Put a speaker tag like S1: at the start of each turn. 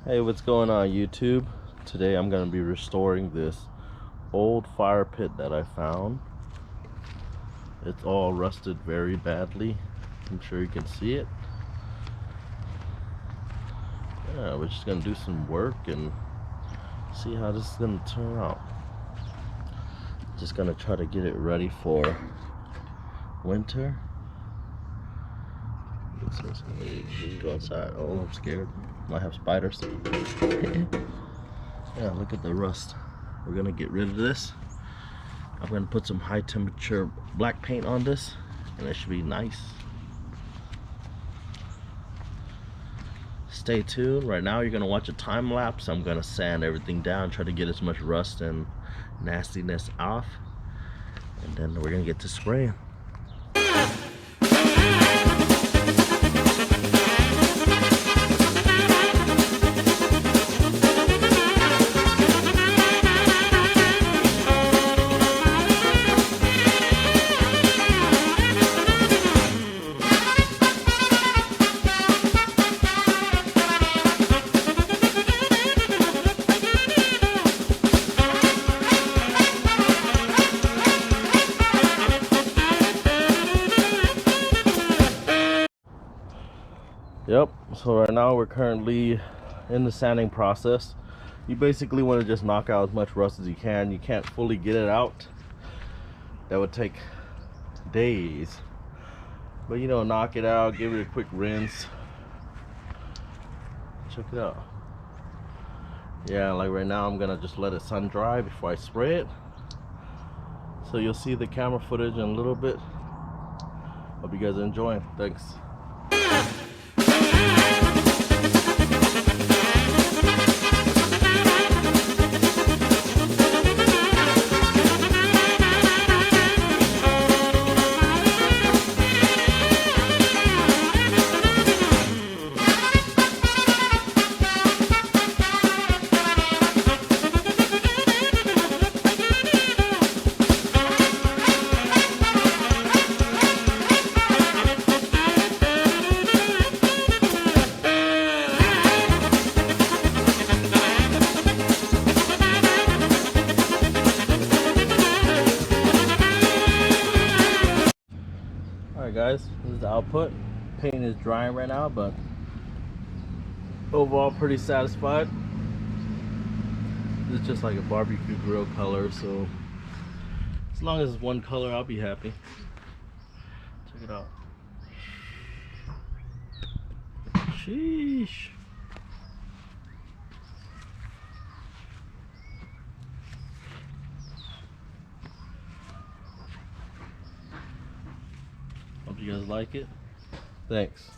S1: Hey, what's going on YouTube? Today I'm going to be restoring this old fire pit that I found. It's all rusted very badly. I'm sure you can see it. Yeah, we're just going to do some work and see how this is going to turn out. Just going to try to get it ready for winter. You can go outside. Oh, I'm scared. Might have spiders. Yeah, look at the rust. We're gonna get rid of this. I'm gonna put some high temperature black paint on this and it should be nice. Stay tuned. Right now you're gonna watch a time lapse. I'm gonna sand everything down, try to get as much rust and nastiness off, and then we're gonna get to spraying. Yep, so right now we're currently in the sanding process. You basically want to just knock out as much rust as you can. You can't fully get it out. That would take days. But you know, knock it out, give it a quick rinse. Check it out. Yeah, like right now I'm gonna just let it sun dry before I spray it. So you'll see the camera footage in a little bit. Hope you guys are enjoying. Thanks. Alright guys, this is the output. Paint is drying right now, but overall pretty satisfied. This is just like a barbecue grill color, so as long as it's one color, I'll be happy. Check it out. Sheesh. Hope you guys like it. Thanks.